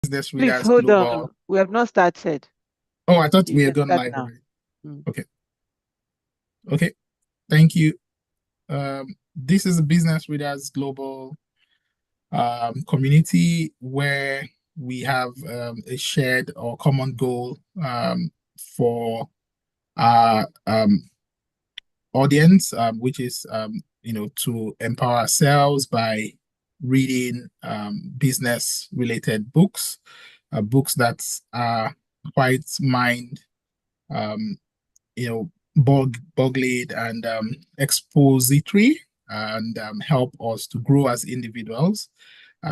Business Please Readers hold Global. on. We have not started. Oh, I thought You we had can gone start live now. already. Okay. Okay. Thank you. This is the Business Readers Global community where we have a shared or common goal for our audience, which is to empower ourselves by reading business related books, books that are quite mind boggling and expository, and help us to grow as individuals.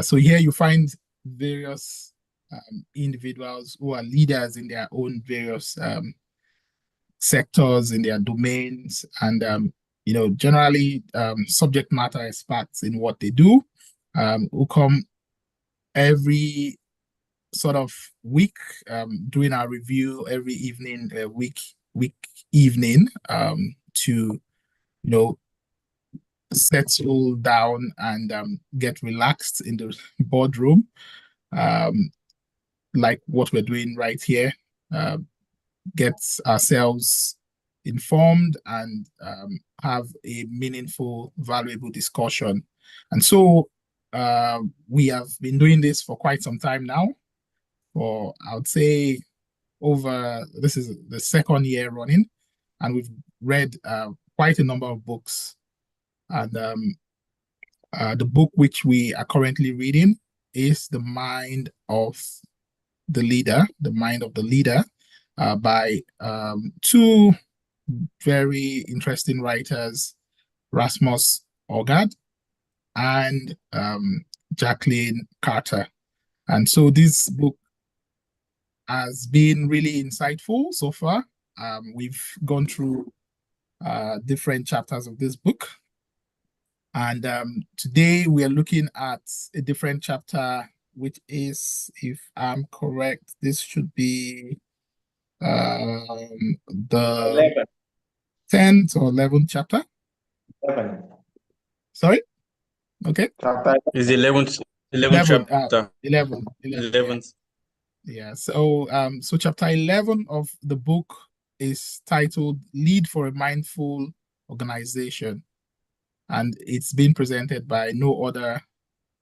So here you find various individuals who are leaders in their own various sectors, in their domains, and generally subject matter experts in what they do, who come every sort of week, doing our review every evening, week evening, to settle down and get relaxed in the boardroom, like what we're doing right here. Get ourselves informed and have a meaningful, valuable discussion. And so we have been doing this for quite some time now. For I would say this is the second year running, and we've read quite a number of books. And the book which we are currently reading is The Mind of the Leader, by two very interesting writers, Rasmus Hougaard and Jacqueline Carter. And so this book has been really insightful so far. We've gone through different chapters of this book. And today we are looking at a different chapter, which is, if I'm correct, this should be the 10th or 11th chapter. 11. Sorry? Okay. Chapter is the 11th chapter. 11th. Yeah. So chapter 11 of the book is titled Lead for a Mindful Organization. And it's been presented by no other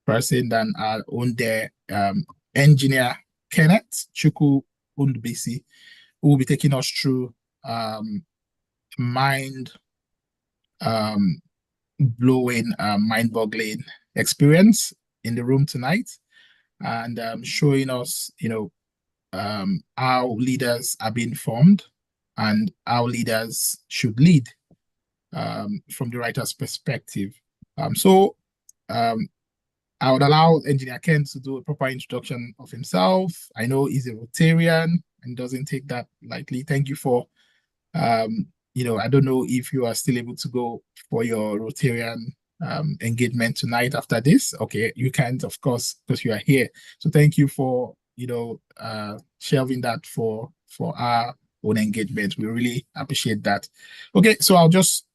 person than our own dear engineer, Kenneth Ndubuisi, who will be taking us through mind-blowing, mind-boggling experience in the room tonight, and showing us, how leaders are being formed and how leaders should lead from the writer's perspective. I would allow Engineer Ken to do a proper introduction of himself. I know he's a Rotarian and doesn't take that lightly. Thank you for, I don't know if you are still able to go for your Rotarian engagement tonight after this. Okay, you can't, of course, because you are here. So thank you for, shelving that for our own engagement. We really appreciate that. Okay, so I'll just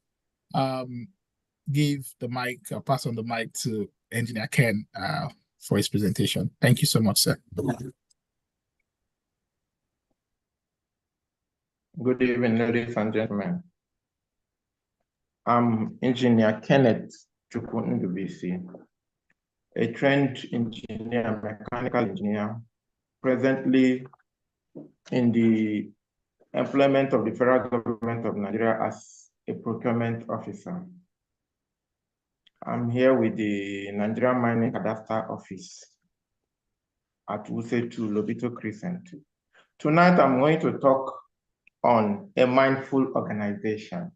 pass on the mic to Engineer Ken for his presentation. Thank you so much, sir. Good evening, ladies and gentlemen. I'm Engineer Kenneth Ndubuisi, a trained engineer, mechanical engineer, presently in the employment of the federal government of Nigeria as a procurement officer. I'm here with the Nigerian Mining Cadastre Office at Wuse 2 Lobito Crescent. Tonight, I'm going to talk on a mindful organization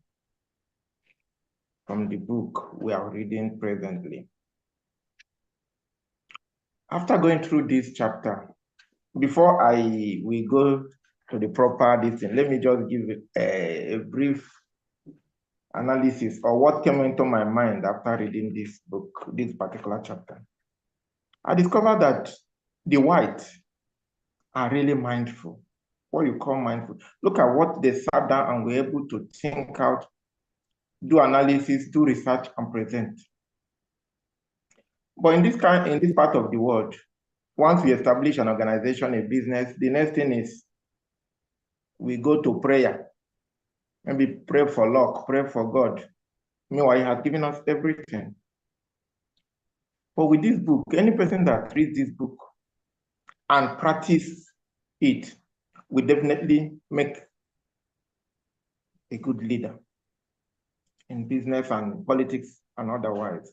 from the book we are reading presently. After going through this chapter, before we go to the proper detail, let me just give a brief analysis of what came into my mind after reading this book, this particular chapter. I discovered that the whites are really mindful. What you call mindful. Look at what they sat down and were able to think out, do analysis, do research, and present. But in this part of the world, once we establish an organization, a business, the next thing is we go to prayer. Maybe pray for luck, pray for God. Meanwhile, He has given us everything. But with this book, any person that reads this book and practice it will definitely make a good leader in business and politics and otherwise.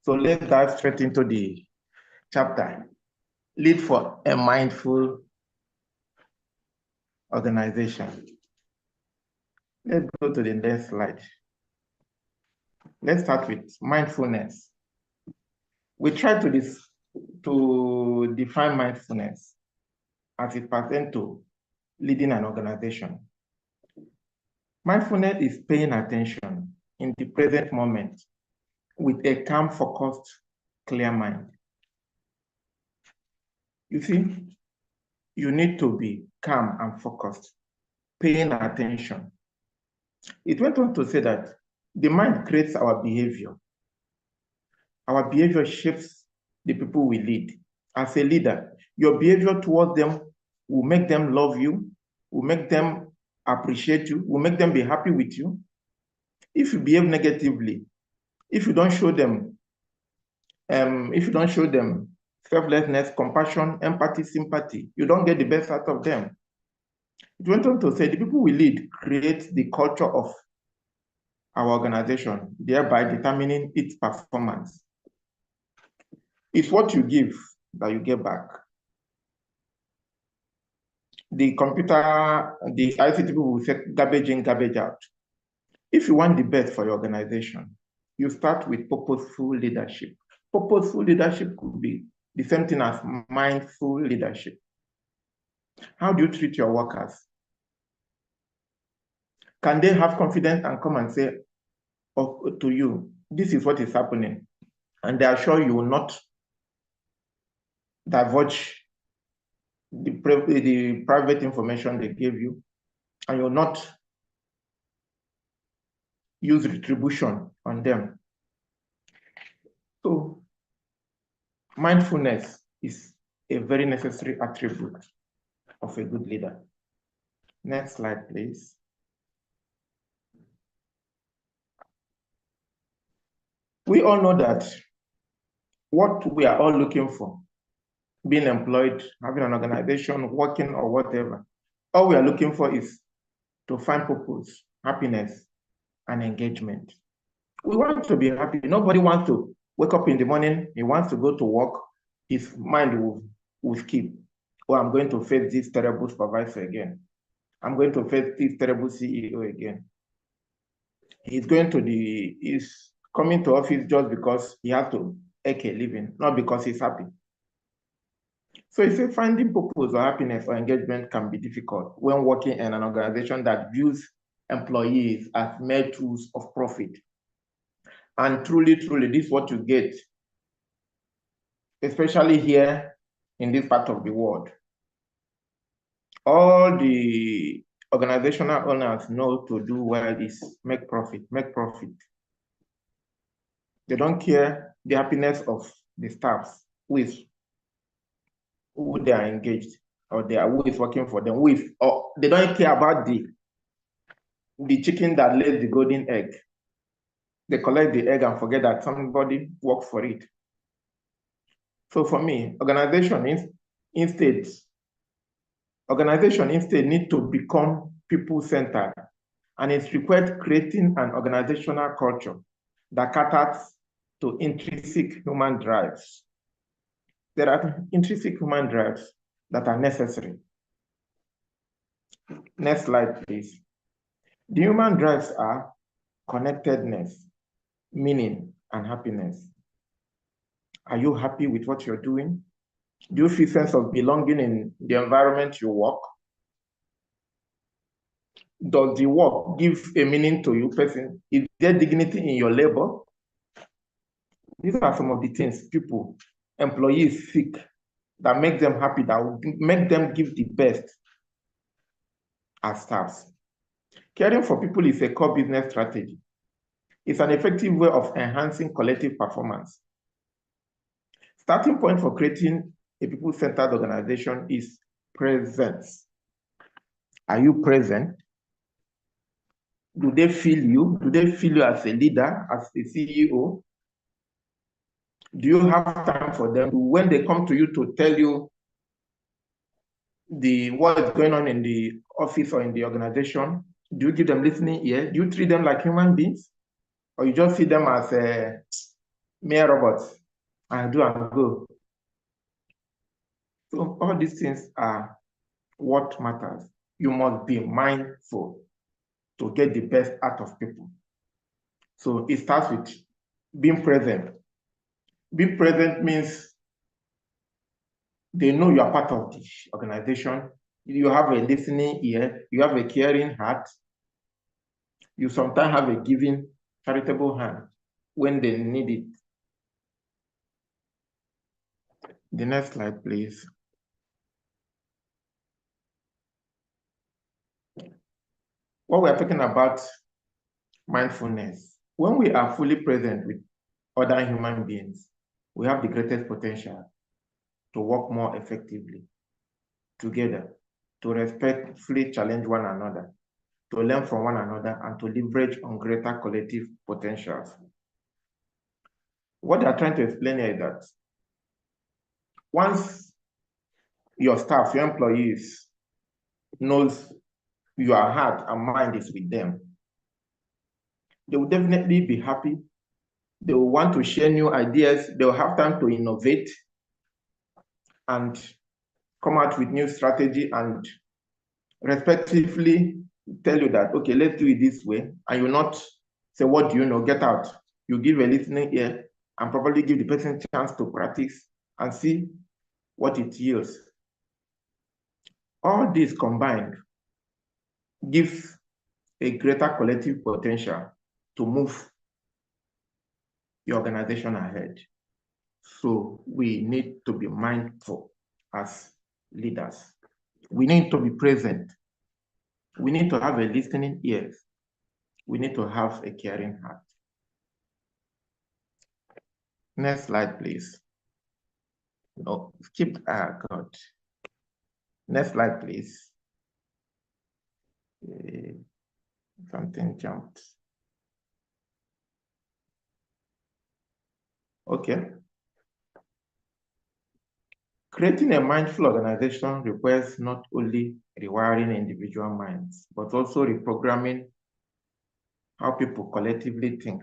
So let's dive straight into the chapter. Lead for a mindful organization. Let's go to the next slide. Let's start with mindfulness. We try to define mindfulness as it pertains to leading an organization. Mindfulness is paying attention in the present moment with a calm, focused, clear mind. You see, you need to be calm and focused, paying attention. It went on to say that the mind creates our behavior. Our behavior shapes the people we lead. As a leader, your behavior towards them will make them love you, will make them appreciate you, will make them be happy with you. If you behave negatively, if you don't show them selflessness, compassion, empathy, sympathy, you don't get the best out of them. It went on to say the people we lead create the culture of our organization, thereby determining its performance. It's what you give that you get back. The ICT people will say garbage in, garbage out. If you want the best for your organization, you start with purposeful leadership. Purposeful leadership could be the same thing as mindful leadership. How do you treat your workers? Can they have confidence and come and say to you, this is what is happening, and they are sure you will not divulge the private information they gave you, and you will not use retribution on them? So mindfulness is a very necessary attribute of a good leader. Next slide, please. We all know that what we are all looking for, being employed, having an organization, working or whatever, all we are looking for is to find purpose, happiness, and engagement. We want to be happy. Nobody wants to wake up in the morning, he wants to go to work, his mind will skip. Oh, I'm going to face this terrible supervisor again. I'm going to face this terrible CEO again. He's coming to office just because he has to make a living, not because he's happy. So you say finding purpose or happiness or engagement can be difficult when working in an organization that views employees as mere tools of profit. And truly, this is what you get, especially here in this part of the world. All the organizational owners know to do well is make profit. They don't care the happiness of the staffs who they are engaged or who is working for them with, or they don't care about the chicken that lays the golden egg. They collect the egg and forget that somebody worked for it. So for me, organization instead need to become people-centered, and it's required creating an organizational culture that caters to intrinsic human drives. There are intrinsic human drives that are necessary. Next slide, please. The human drives are connectedness, meaning, and happiness. Are you happy with what you're doing? Do you feel sense of belonging in the environment you work? Does the work give a meaning to you, person? Is there dignity in your labor? These are some of the things employees seek that make them happy, that will make them give the best as staffs. Caring for people is a core business strategy. It's an effective way of enhancing collective performance. Starting point for creating a people-centered organization is presence. Are you present? Do they feel you? Do they feel you as a leader, as a CEO? Do you have time for them? When they come to you to tell you what is going on in the office or in the organization, do you give them listening ear? Do you treat them like human beings? Or you just see them as mere robots and do and go? So all these things are what matters. You must be mindful to get the best out of people. So it starts with being present. Being present means they know you are part of the organization. You have a listening ear. You have a caring heart. You sometimes have a giving, charitable hand when they need it. The next slide, please. What we're talking about, mindfulness. When we are fully present with other human beings, we have the greatest potential to work more effectively together, to respectfully challenge one another, to learn from one another, and to leverage on greater collective potentials. What they are trying to explain here is that once your staff, your employees knows your heart and mind is with them, they will definitely be happy. They will want to share new ideas. They will have time to innovate and come out with new strategy and respectively tell you that, okay, let's do it this way. And you not say, what do you know? Get out. You give a listening ear and probably give the person a chance to practice and see what it yields. All this combined gives a greater collective potential to move the organization ahead. So we need to be mindful as leaders. We need to be present. We need to have a listening ear. We need to have a caring heart. Next slide, please. No, skip, God. Next slide, please. Something jumped. Okay. Creating a mindful organization requires not only rewiring individual minds, but also reprogramming how people collectively think,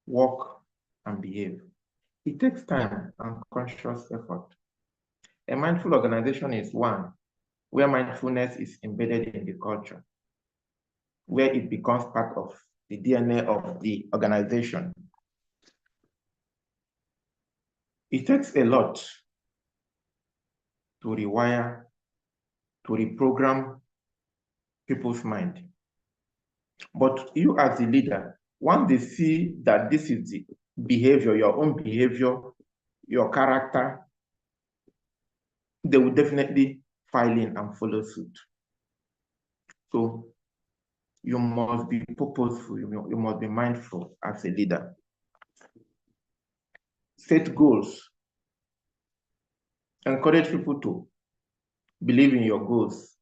work, and behave. It takes time and conscious effort. A mindful organization is one where mindfulness is embedded in the culture, where it becomes part of the DNA of the organization. It takes a lot to rewire, to reprogram people's mind. But you as the leader, once they see that this is the behavior, your own behavior, your character, they will definitely file in and follow suit. So you must be purposeful, you must be mindful as a leader. Set goals. Encourage people to believe in your goals,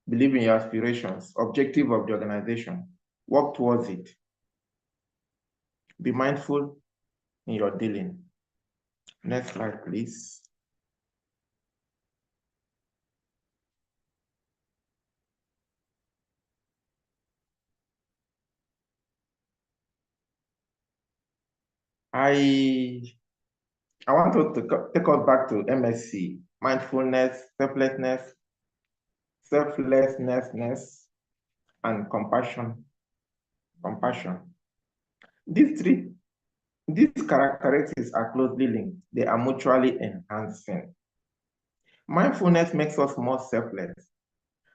believe in your aspirations, objective of the organization, work towards it. Be mindful in your dealing. Next slide, please. I want to take us back to MSc, mindfulness, selflessness, and compassion. These characteristics are closely linked. They are mutually enhancing. Mindfulness makes us more selfless,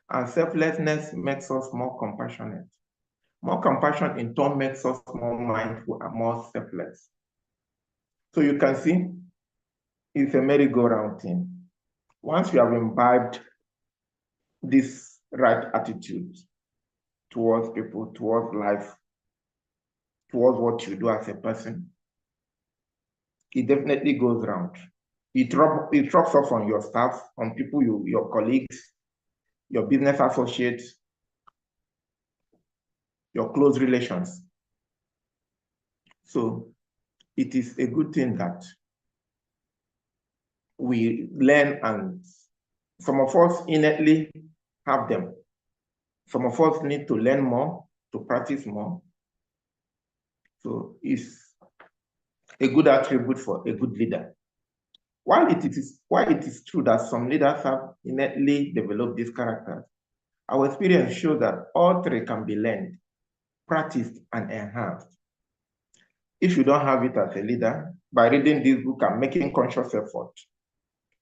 and selflessness makes us more compassionate. More compassion in turn makes us more mindful and more selfless. So you can see it's a merry-go-round thing. Once you have imbibed this right attitude towards people, towards life, towards what you do as a person, it definitely goes round. it rubs off on your staff, on people, your colleagues, your business associates, your close relations. So it is a good thing that we learn, and some of us innately have them. Some of us need to learn more, to practice more. So it's a good attribute for a good leader. While it is true that some leaders have innately developed these characters, our experience shows that all three can be learned, practiced, and enhanced. If you don't have it as a leader, by reading this book and making conscious effort,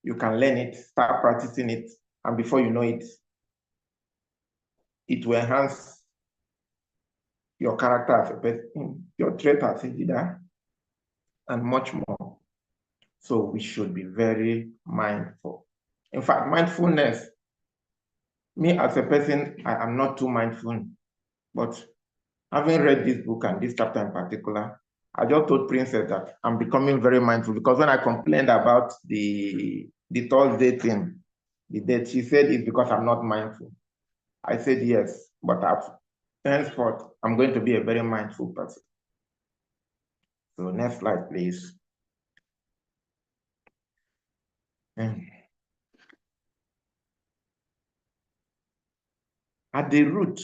you can learn it, start practicing it, and before you know it, it will enhance your character as a person, your trait as a leader, and much more. So we should be very mindful. In fact, mindfulness, me as a person, I am not too mindful, but having read this book and this chapter in particular, I just told Princess that I'm becoming very mindful, because when I complained about the Thursday thing, the date, she said it's because I'm not mindful. I said yes, but henceforth, I'm going to be a very mindful person. So next slide, please. At the root,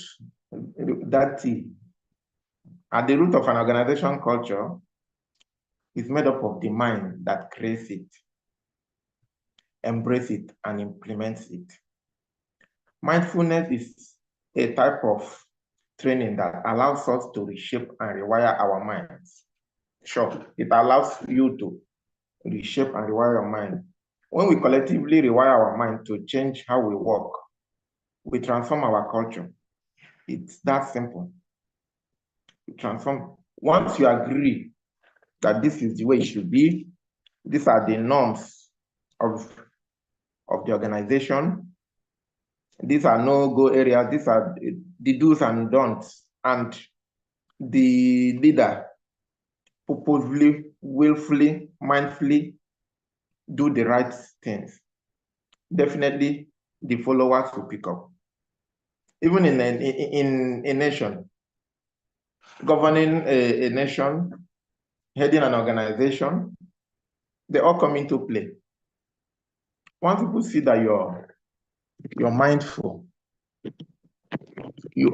at the root of an organization culture is made up of the mind that creates it, embraces it, and implements it. Mindfulness is a type of training that allows us to reshape and rewire our minds. Sure, it allows you to reshape and rewire your mind. When we collectively rewire our mind to change how we work, we transform our culture. It's that simple. We transform. Once you agree that this is the way it should be, these are the norms of the organization, these are no-go areas, these are the do's and don'ts, and the leader purposefully, willfully, mindfully do the right things, definitely the followers will pick up. Even in a nation, governing a nation, heading an organization, they all come into play. Once people see that you're mindful, you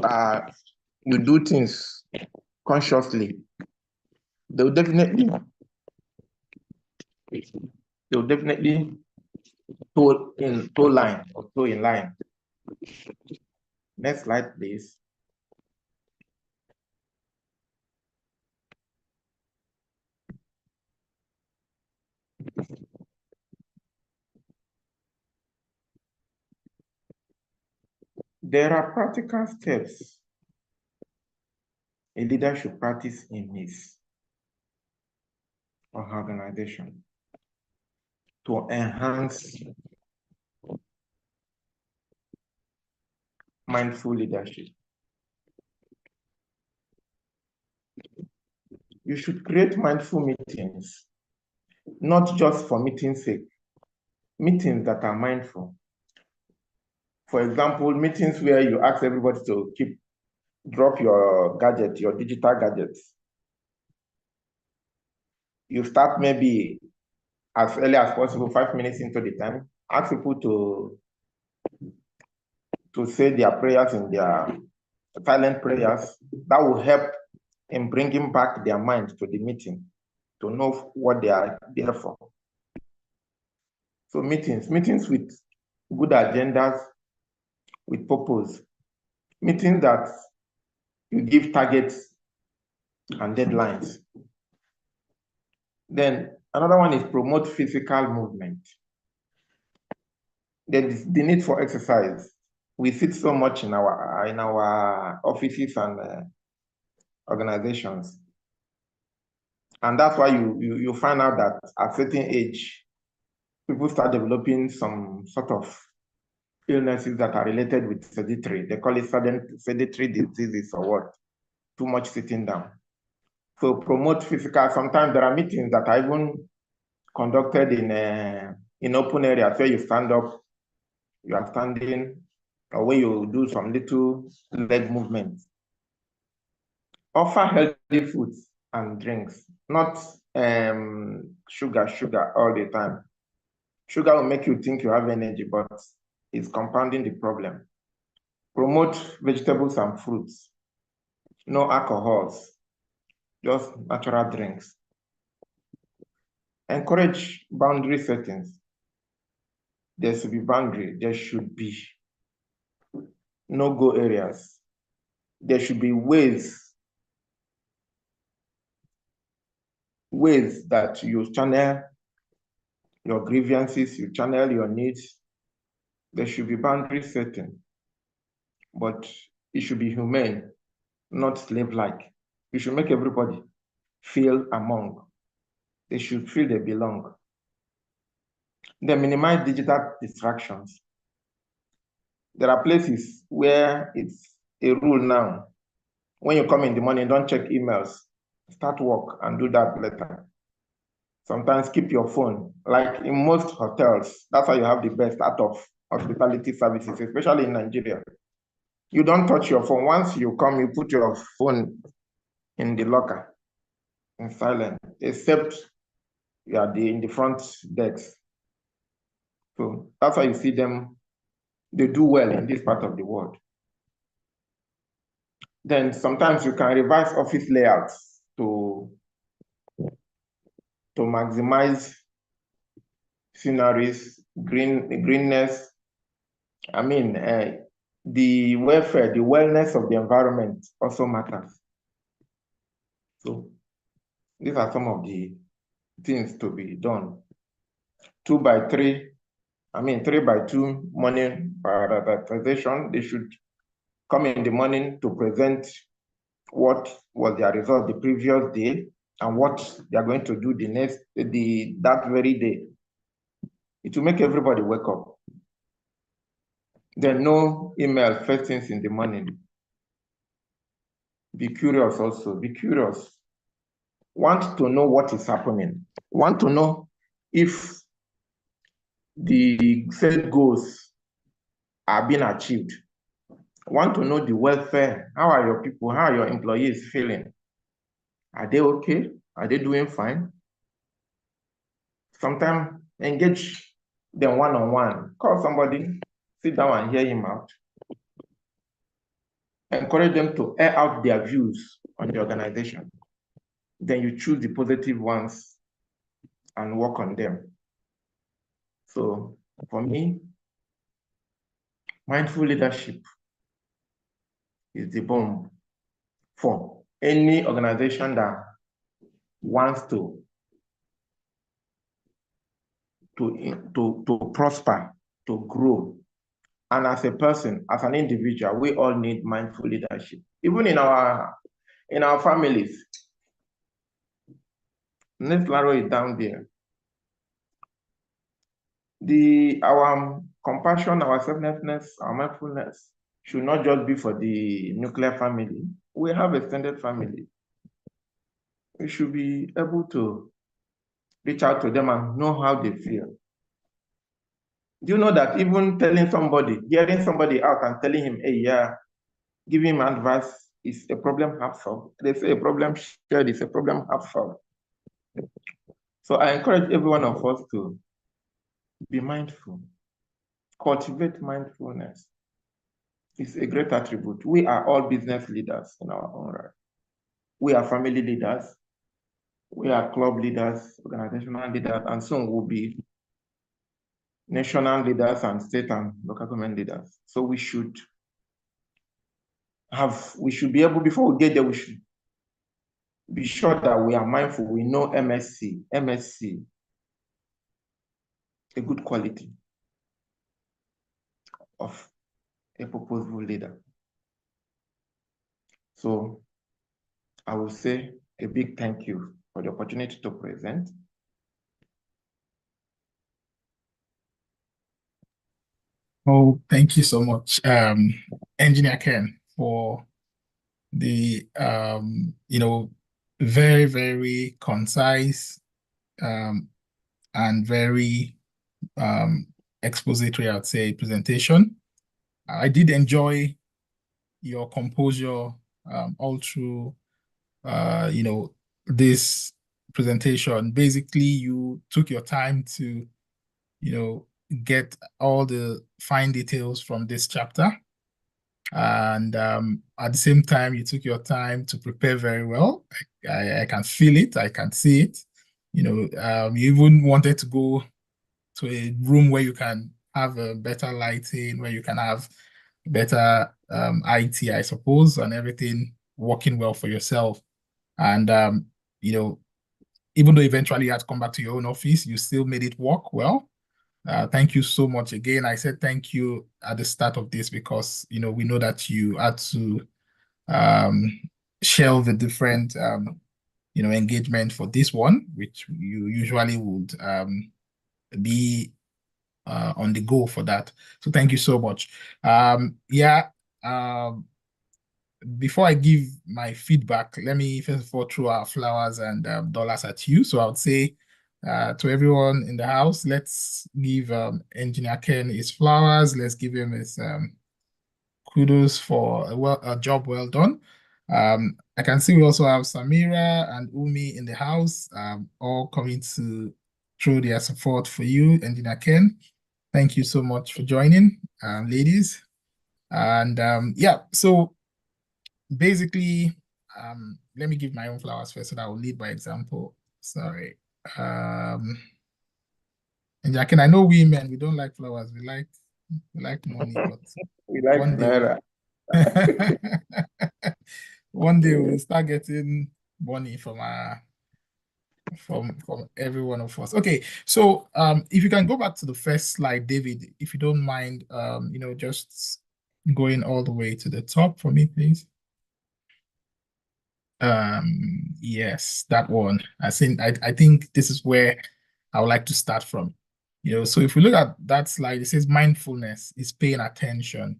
do things consciously, they'll definitely toe in line. Next slide, please. There are practical steps a leader should practice in his or her organization to enhance mindful leadership. You should create mindful meetings, not just for meeting's sake, meetings that are mindful. For example, meetings where you ask everybody to drop your gadget, your digital gadgets. You start maybe as early as possible, 5 minutes into the time, ask people to say their prayers in their silent prayers. That will help in bringing back their mind to the meeting, to know what they are there for. So meetings with good agendas, with purpose. Meetings that you give targets and deadlines. Then another one is promote physical movement. There is the need for exercise. We sit so much in our offices and organizations, and that's why you find out that at a certain age, people start developing some sort of illnesses that are related with sedentary. They call it sedentary diseases or what? Too much sitting down. So promote physical. Sometimes there are meetings that are even conducted in open areas where you stand up, you are standing, or where you do some little leg movements. Offer healthy foods and drinks, not sugar all the time. Sugar will make you think you have energy, but it's compounding the problem. Promote vegetables and fruits. No alcohols, just natural drinks. Encourage boundary settings. There should be boundary. There should be no-go areas. There should be ways that you channel your grievances, you channel your needs. There should be boundary setting, but it should be humane, not slave-like. You should make everybody feel among. They should feel they belong. Then minimize digital distractions. There are places where it's a rule now. When you come in the morning, don't check emails. Start work and do that later. Sometimes keep your phone. Like in most hotels, that's how you have the best out of hospitality services, especially in Nigeria. You don't touch your phone. Once you come, you put your phone in the locker in silent, except you are in the front desk. So that's why you see them, they do well in this part of the world. Then sometimes you can revise office layouts to maximize sceneries, greenness. I mean, the welfare, the wellness of the environment also matters. So these are some of the things to be done. 3 by 2 morning prioritization. They should come in the morning to present what was their result the previous day and what they are going to do that very day. It will make everybody wake up. Then no email first things in the morning. Be curious also, be curious. Want to know what is happening. Want to know if the set goals are being achieved. Want to know the welfare. How are your people, how are your employees feeling? Are they okay? Are they doing fine? Sometimes engage them one-on-one. Call somebody, sit down and hear him out. Encourage them to air out their views on the organization. Then you choose the positive ones and work on them. So for me, mindful leadership is the bomb for any organization that wants to prosper, to grow. And as a person, as an individual, we all need mindful leadership. Even in our families. Let's narrow it down there. Our compassion, our selflessness, our mindfulness should not just be for the nuclear family. We have extended family. We should be able to reach out to them and know how they feel. Do you know that even telling somebody, hearing somebody out and telling him, hey, yeah, giving him advice is a problem half solved. They say a problem shared is a problem half solved. So I encourage every one of us to be mindful, cultivate mindfulness. It's a great attribute. We are all business leaders in our own right. We are family leaders. We are club leaders, organizational leaders, and soon we'll be national leaders and state and local government leaders. So we should be able, before we get there, we should be sure that we are mindful. We know MSC, a good quality of a purposeful leader. So I will say a big thank you for the opportunity to present. Oh, thank you so much, Engineer Ken, for the very, very concise and very expository, I would say, presentation. I did enjoy your composure all through, this presentation. Basically, you took your time to, get all the fine details from this chapter. And at the same time, you took your time to prepare very well. I can feel it. I can see it. You even wanted to go to a room where you can have a better lighting, where you can have better IT, I suppose, and everything working well for yourself. And, even though eventually you had to come back to your own office, you still made it work well. Thank you so much again. I said thank you at the start of this because, we know that you had to shelve the different, engagement for this one, which you usually would be on the go for that. So thank you so much. Before I give my feedback, let me first of all throw our flowers and dollars at you. So I would say to everyone in the house, let's give Engineer Ken his flowers. Let's give him his kudos for a job well done. I can see we also have Samira and Umi in the house, all coming to throw their support for you, Engineer Ken. Thank you so much for joining, ladies. And so basically, let me give my own flowers first, so that I will lead by example. Sorry. And Jacqueline, I know women, we don't like flowers, we like money, but we like Naira. One day we'll start getting money from every one of us. Okay, so if you can go back to the first slide, David, if you don't mind, just going all the way to the top for me, please. Yes, that one. I think this is where I would like to start from. So if we look at that slide, it says mindfulness is paying attention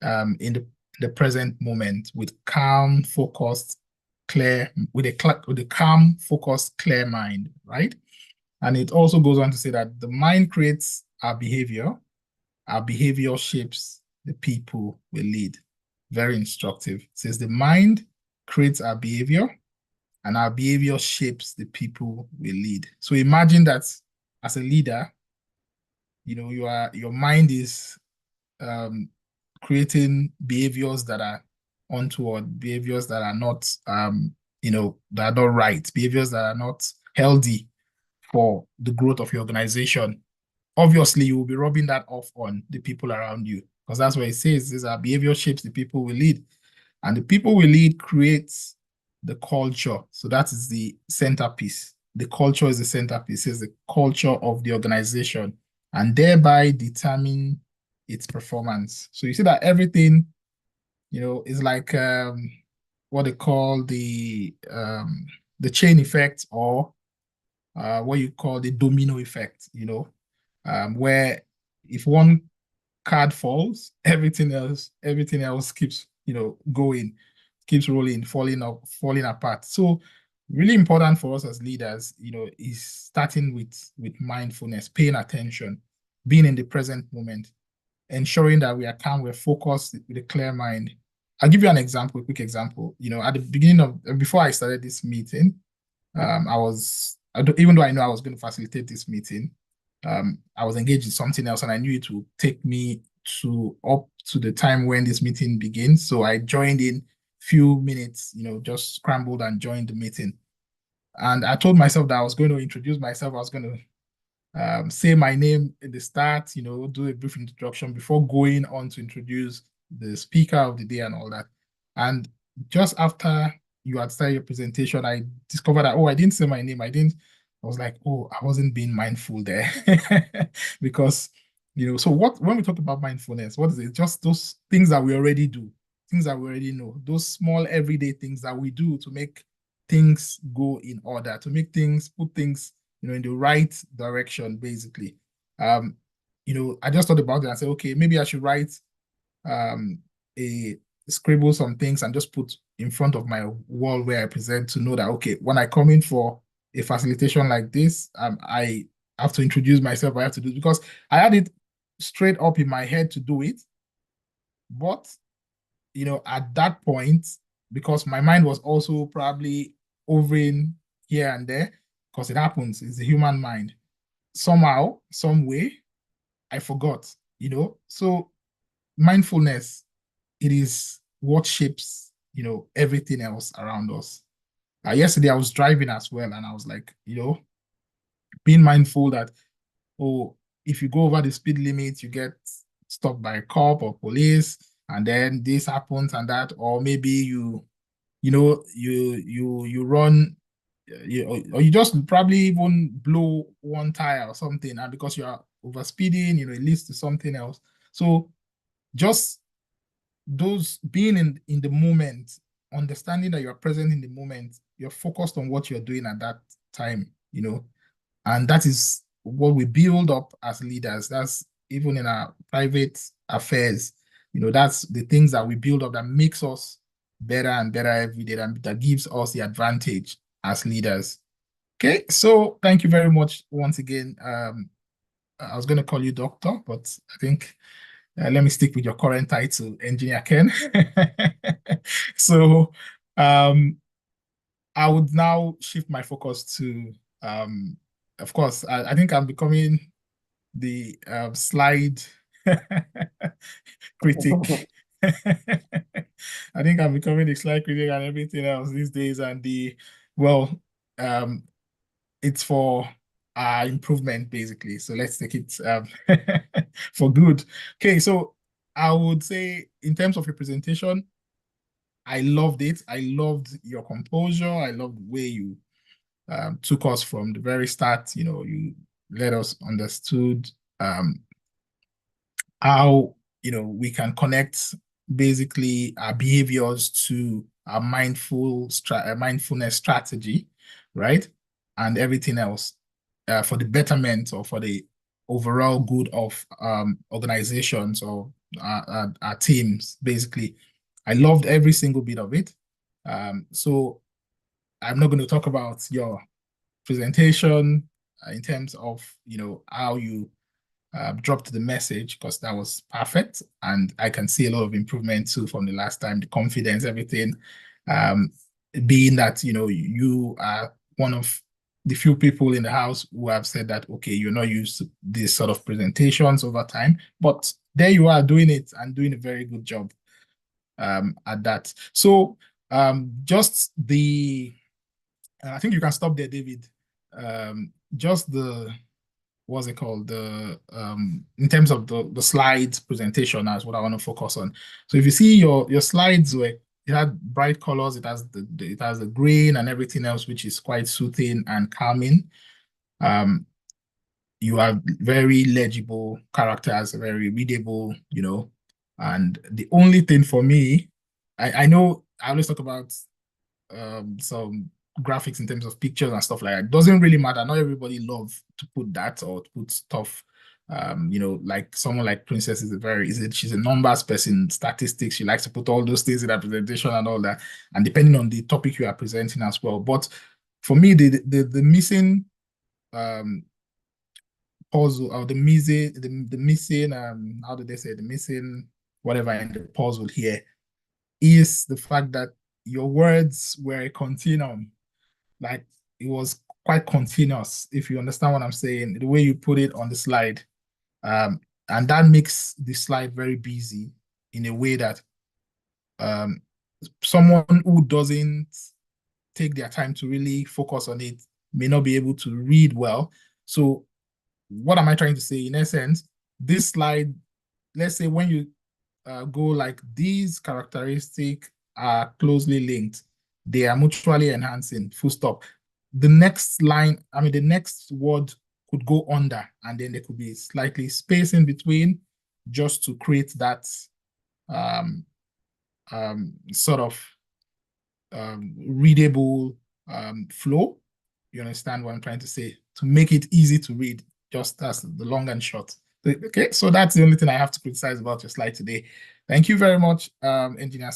in the present moment with calm, focused, clear, with a calm, focused, clear mind, right? And it also goes on to say that the mind creates our behavior shapes the people we lead. Very instructive. It says the mind creates our behavior and our behavior shapes the people we lead. So imagine that as a leader, your mind is creating behaviors that are untoward, behaviors that are not that are not right, behaviors that are not healthy for the growth of your organization. Obviously, you will be rubbing that off on the people around you, because that's what it says. These are behavior shapes the people we lead. And the people we lead creates the culture. So that is the centerpiece. The culture is the centerpiece. It's the culture of the organization and thereby determine its performance. So you see that everything, is like what they call the chain effect, or what you call the domino effect, where if one card falls, everything else keeps, going, keeps rolling, falling apart. So really important for us as leaders, is starting with mindfulness, paying attention, being in the present moment, ensuring that we are calm, we're focused with a clear mind. I'll give you an example, a quick example. At the beginning before I started this meeting, even though I know I was going to facilitate this meeting, I was engaged in something else and I knew it would take me up to the time when this meeting begins. So I joined in few minutes, just scrambled and joined the meeting. And I told myself that I was going to introduce myself. I was going to say my name in the start, do a brief introduction before going on to introduce the speaker of the day and all that. And just after you had started your presentation, I discovered that, I didn't say my name. I was like, I wasn't being mindful there. Because, so when we talk about mindfulness, what is it? Just those things that we already do, things that we already know, those small everyday things that we do to make things go in order, to make things, put things, in the right direction, basically. I just thought about it and said, okay, maybe I should write scribble some things and just put in front of my wall where I present to know that, okay, when I come in for a facilitation like this, I have to introduce myself. I have to do it because I had it straight up in my head to do it. But, at that point, because my mind was also probably overing here and there, because it happens, it's the human mind. Somehow, some way, I forgot, So mindfulness, it is what shapes, everything else around us. Yesterday, I was driving as well, and I was like, being mindful that, oh, if you go over the speed limit, you get stopped by a cop or police, and then this happens and that, or maybe you run, or you just probably even blow one tire or something, and because you are over speeding, it leads to something else. So just those being in the moment, understanding that you're present in the moment, you're focused on what you're doing at that time, and that is what we build up as leaders. That's even in our private affairs, that's the things that we build up that makes us better and better every day, and that gives us the advantage as leaders. Okay, so thank you very much once again. I was going to call you doctor, but I think let me stick with your current title, Engineer Ken. So I would now shift my focus to, of course, I think I'm becoming the slide critic. I think I'm becoming the slide critic and everything else these days. And it's for improvement, basically. So let's take it for good. Okay, so I would say in terms of your presentation, I loved it. I loved your composure. I loved the way you took us from the very start. You let us understood how we can connect basically our behaviors to our mindfulness strategy, right? And everything else for the betterment or for the overall good of organizations or our teams, basically. I loved every single bit of it. So I'm not going to talk about your presentation in terms of, how you dropped the message, because that was perfect. And I can see a lot of improvement too from the last time, the confidence, everything. Being that, you are one of the few people in the house who have said that, okay, you're not used to these sort of presentations over time, but there you are doing it and doing a very good job at that. So just I think you can stop there, David. Just what's it called? In terms of the slides presentation, is what I want to focus on. So if you see your slides where it had bright colors, it has the green and everything else, which is quite soothing and calming. You have very legible characters, very readable, and the only thing for me, I know I always talk about some graphics in terms of pictures and stuff like that. It doesn't really matter. Not everybody love to put that or to put stuff. Like someone like Princess she's a numbers person, statistics. She likes to put all those things in her presentation and all that. And depending on the topic you are presenting as well. But for me, the missing puzzle or the missing how did they say the missing whatever in the puzzle here is the fact that your words were a continuum. Like it was quite continuous, if you understand what I'm saying, the way you put it on the slide. And that makes the slide very busy in a way that someone who doesn't take their time to really focus on it may not be able to read well. So what am I trying to say? In essence, this slide, let's say when you go like these characteristics are closely linked, they are mutually enhancing, full stop. The next line, the next word could go under, and then there could be slightly space in between just to create that sort of readable flow. You understand what I'm trying to say? To make it easy to read, just as the long and short. Okay, so that's the only thing I have to criticize about your slide today. Thank you very much, Engineer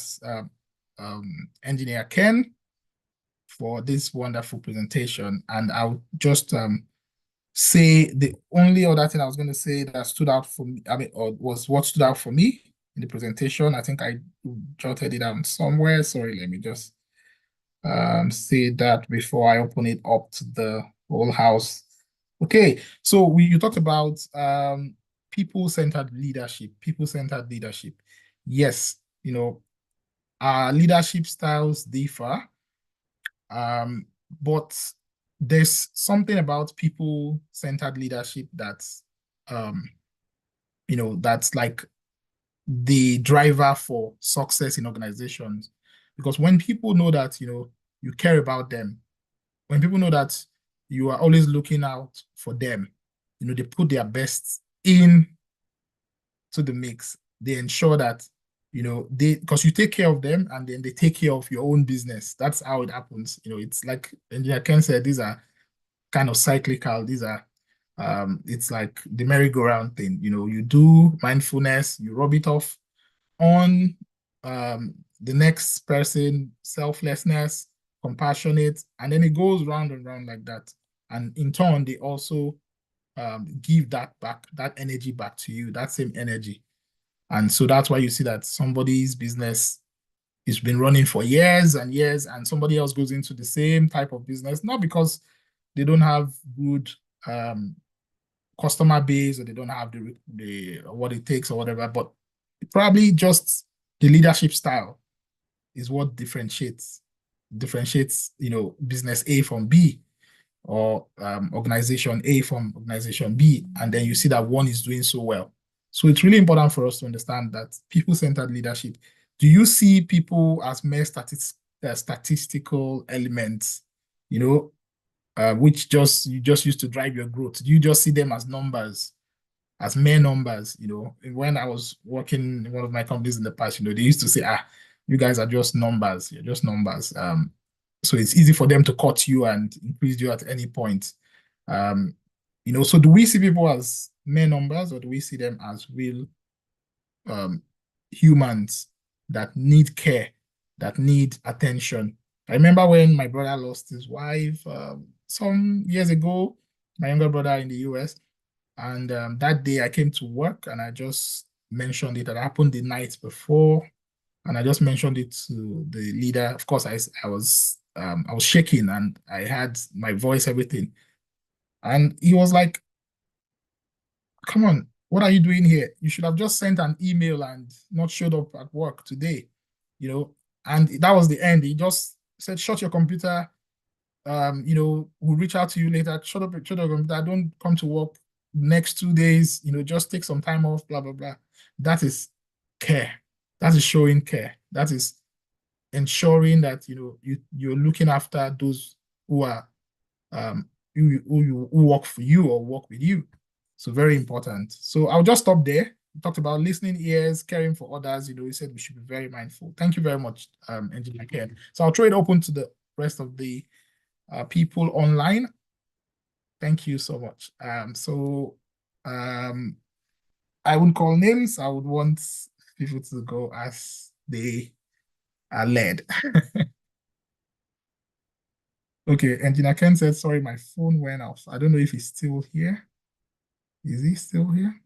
Ken. for this wonderful presentation. And I'll just say the only other thing I was going to say that stood out for me, or was what stood out for me in the presentation. I think I jotted it down somewhere. Sorry, let me just say that before I open it up to the whole house. Okay, so you talked about people-centered leadership, people-centered leadership. Yes, our leadership styles differ, but there's something about people-centered leadership that's that's like the driver for success in organizations. Because when people know that you care about them, when people know that you are always looking out for them, they put their best in to the mix. They ensure that because you take care of them and then they take care of your own business. That's how it happens. It's like Engineer Ken said, these are kind of cyclical. These are it's like the merry-go-round thing. You do mindfulness, you rub it off on the next person, selflessness, compassionate, and then it goes round and round like that. And in turn, they also give that back, that energy back to you, that same energy. And so that's why you see that somebody's business has been running for years and years, and somebody else goes into the same type of business, not because they don't have good customer base or they don't have the what it takes or whatever, but probably just the leadership style is what differentiates business A from B, or organization A from organization B, and then you see that one is doing so well. So it's really important for us to understand that people-centered leadership. Do you see people as mere statistical elements, which you just used to drive your growth? Do you just see them as numbers, as mere numbers? When I was working in one of my companies in the past, they used to say, you guys are just numbers. You're just numbers. So it's easy for them to cut you and increase you at any point. So do we see people as mere numbers, or do we see them as real humans that need care, that need attention? I remember when my brother lost his wife some years ago, my younger brother in the US, and that day I came to work and I just mentioned it. That happened the night before, and I just mentioned it to the leader. Of course, I was shaking and I had my voice, everything. And he was like, come on, what are you doing here? You should have just sent an email and not showed up at work today, And that was the end. He just said, shut your computer. We'll reach out to you later. Shut up your computer. Don't come to work next 2 days. Just take some time off, blah, blah, blah. That is care. That is showing care. That is ensuring that you're looking after those who are who work for you or work with you. So very important. So I'll just stop there. We talked about listening ears, caring for others. We said we should be very mindful. Thank you very much, Engineer Ken. So I'll throw it open to the rest of the people online. Thank you so much. I wouldn't call names. I would want people to go as they are led. Okay, Engineer Ken said, sorry, my phone went off. I don't know if he's still here. Is he still here?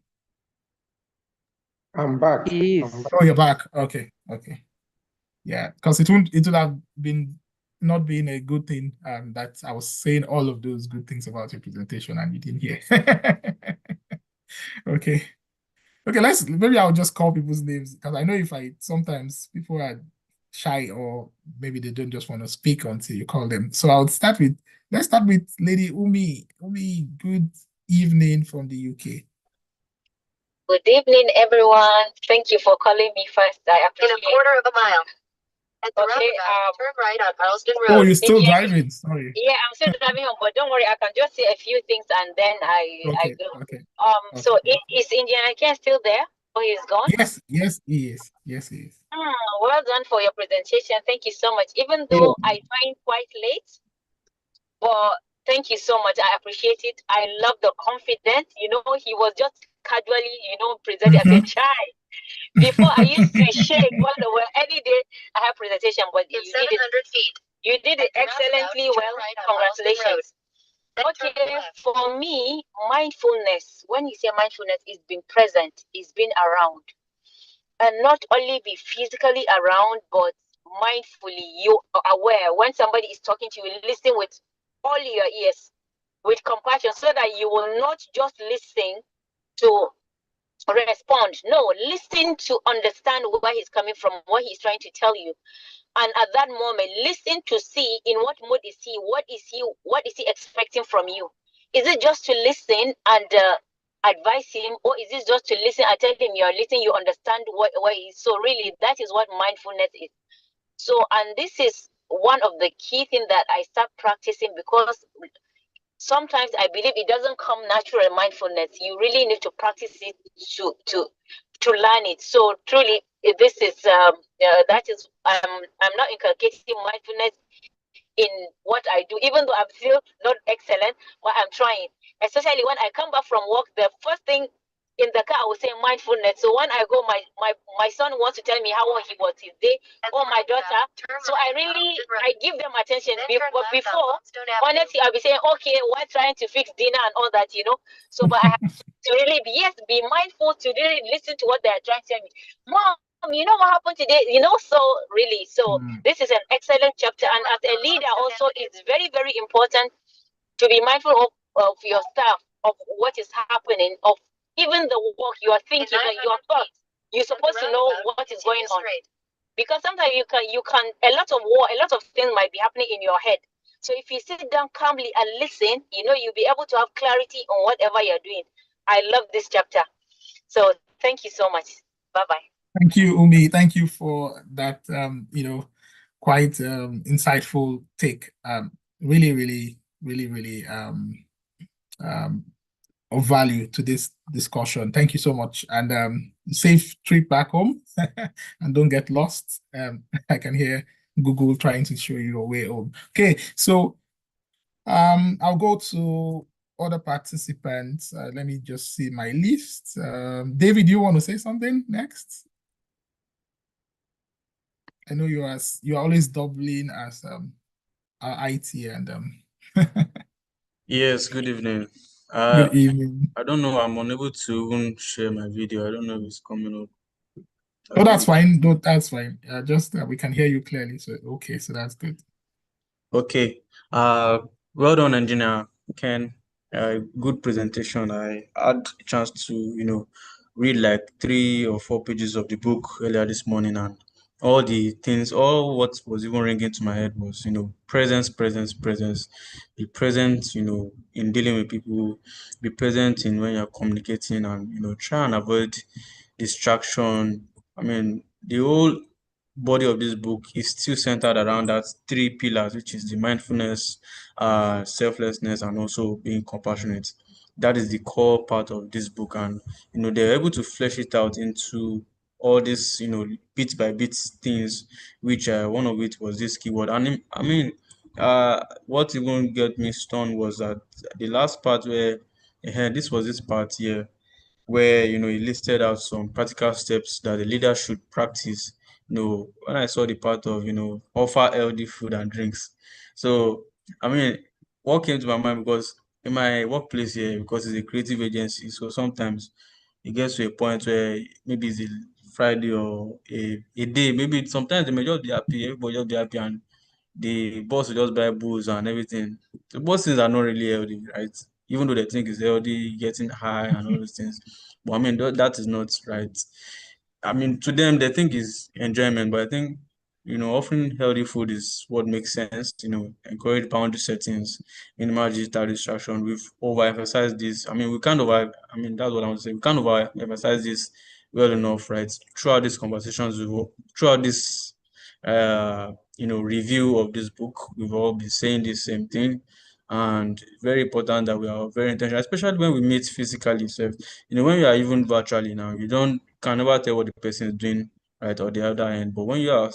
I'm back. Oh, you're back. Okay. Yeah, because it would have been not been a good thing that I was saying all of those good things about your presentation and you didn't hear. Okay, maybe I'll just call people's names, because I know sometimes people are shy, or maybe they don't just want to speak until you call them. So let's start with Lady Umi. Umi, good evening from the UK. Good evening, everyone. Thank you for calling me first. I appreciate it. In a quarter of a mile. At the roundabout, turn right on Arleston Road. Oh, you're still driving? Sorry. Yeah, I'm still driving home, but don't worry, I can just say a few things and then I go. Okay. So is Engineer Ken still there? Or he's gone? Yes, he is. Yes, he is. Well done for your presentation. Thank you so much. Even though I joined quite late, but thank you so much. I appreciate it. I love the confidence. He was just casually, presenting. I said, child. Before I used to shake any day I have presentation, but in 700 feet. You did it excellently well. Congratulations. Okay, for me, mindfulness, when you say mindfulness, is being present, is being around. And not only be physically around, but mindfully, you are aware. When somebody is talking to you, listen with all your ears, with compassion, so that you will not just listen to respond. No, listen to understand where he's coming from, what he's trying to tell you. And at that moment, listen to see in what mood is he, what is he expecting from you. Is it just to listen and advise him, or is it just to listen and tell him you're listening, you understand what he is? So really, that is what mindfulness is. So, and this is one of the key things that I start practicing, because sometimes I believe it doesn't come natural. Mindfulness, you really need to practice it to learn it. So truly, this is that is I'm not inculcating mindfulness in what I do, even though I'm still not excellent, but I'm trying. Especially when I come back from work, the first thing in the car I will say mindfulness. So when I go, my son wants to tell me how he was his day, or my daughter. So I give them attention. But before, honestly, I'll be saying, okay, we're trying to fix dinner and all that, So, but I have to really be mindful to really listen to what they are trying to tell me. Mom, you know what happened today? So really, this is an excellent chapter. And as a leader, also, it's very, very important to be mindful of your staff, of what is happening, of even the work you are thinking, your thoughts. You're supposed to know what is going on, because sometimes a lot of things might be happening in your head. So if you sit down calmly and listen, you'll be able to have clarity on whatever you're doing. I love this chapter. So thank you so much. Bye-bye. Thank you, Umi. Thank you for that, quite insightful take. Really, really, really, really of value to this discussion. Thank you so much. And safe trip back home and don't get lost. I can hear Google trying to show you your way home. Okay, so I'll go to other participants. Let me just see my list. David, you want to say something next? I know you're always doubling as our IT and Yes, good evening. good evening. I don't know, I'm unable to even share my video. I don't know if it's coming up. Oh, that's fine. No, that's fine. Just we can hear you clearly. So okay, so that's good. Okay. Well done, engineer Ken. Good presentation. I had a chance to, read like 3 or 4 pages of the book earlier this morning, and all what was even ringing to my head was, presence, presence, presence. Be present, in dealing with people. Be present in when you're communicating, and try and avoid distraction. I mean, the whole body of this book is still centered around that 3 pillars, which is the mindfulness, selflessness, and also being compassionate. That is the core part of this book, and they're able to flesh it out into all these bit by bit things, which one of it was this keyword. And I mean, what even got me stunned was that the last part where this was this part here where he listed out some practical steps that the leader should practice. When I saw the part of offer healthy food and drinks, so I mean, what came to my mind, because in my workplace here, because it's a creative agency, so sometimes it gets to a point where maybe it's a Friday or a day, maybe sometimes they may just be happy, everybody just be happy, and the boss will just buy booze and everything. The bosses are not really healthy, right? Even though they think it's healthy, getting high and all those things. But I mean, that is not right. I mean, to them, they think it's enjoyment, but I think, often healthy food is what makes sense. Encourage boundary settings, minimal digital distraction. We've overemphasized this. I mean, that's what I want to say. We can't overemphasize this well enough, right? Throughout these conversations, throughout this review of this book, we've all been saying the same thing. And very important that we are very intentional, especially when we meet physically. So, when you are even virtually now, you can never tell what the person is doing, right, or the other end. But when you're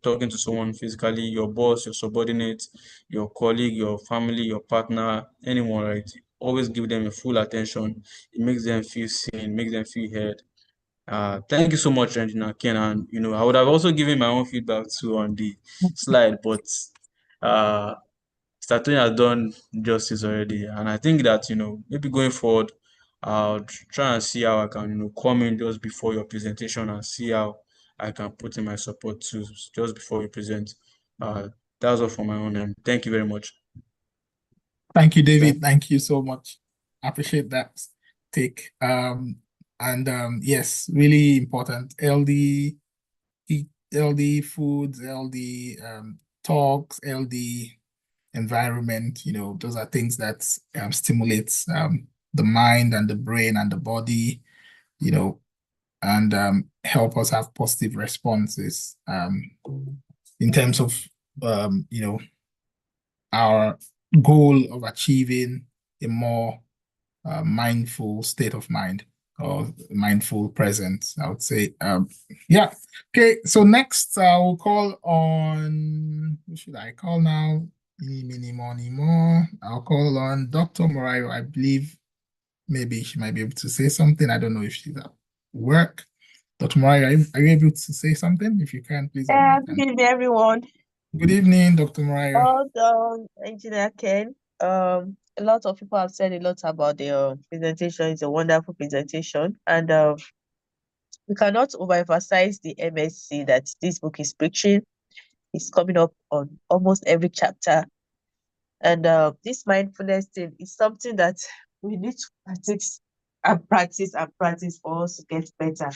talking to someone physically, your boss, your subordinate, your colleague, your family, your partner, anyone, right, always give them a full attention. It makes them feel seen, makes them feel heard. Thank you so much, Engineer Ken. And I would have also given my own feedback too on the slide, but Mr. Tony has done justice already. And I think that, maybe going forward, I'll try and see how I can, come in just before your presentation and see how I can put in my support too, just before you present. That's all from my own end. Thank you very much. Thank you, David. Thank you so much. I appreciate that take. Yes, really important. Healthy foods, healthy talks, healthy environment. Those are things that stimulates the mind and the brain and the body. And help us have positive responses in terms of our goal of achieving a more mindful state of mind or mindful presence, I would say. Yeah. Okay. So next, I'll call on, who should I call now? More. I'll call on Dr. Morayo. I believe maybe she might be able to say something. I don't know if she's at work. Dr. Morayo, are you able to say something? If you can, please. Good evening, everyone. Good evening, Dr. Morayo. Well done, Engineer Ken. A lot of people have said a lot about the presentation. It's a wonderful presentation. And we cannot overemphasize the MSc that this book is preaching. It's coming up on almost every chapter. And this mindfulness thing is something that we need to practice and practice and practice for us to get better.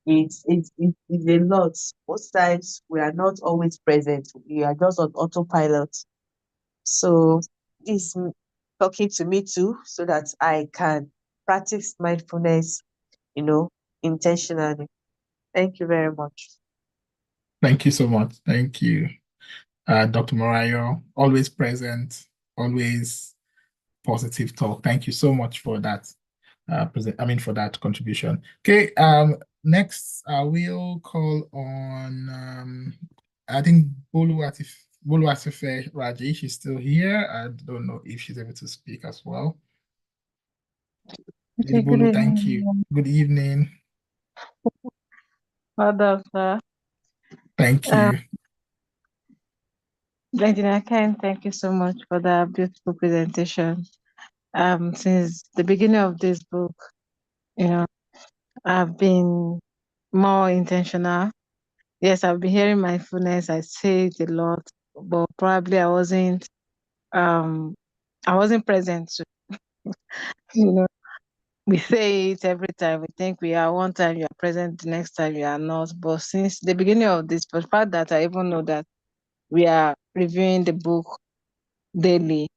It's a lot. Most times we are not always present. We are just on autopilot. So this talking to me too, so that I can practice mindfulness, intentionally. Thank you very much. Thank you so much. Thank you, Dr. Morayo. Always present, always positive talk. Thank you so much for that. For that contribution. Okay. Next, I will call on. I think Boluwatife Rajesh is still here. I don't know if she's able to speak as well. Okay, Bolu, thank you. Good evening. Well done, sir. Thank you. Engineer Ken, thank you so much for that beautiful presentation. Since the beginning of this book, I've been more intentional. Yes, I've been hearing mindfulness. I say it a lot, but probably I wasn't present. We say it every time. We think we are one time, you are present, the next time you are not. But since the beginning of this, but the fact that I even know that we are reviewing the book daily,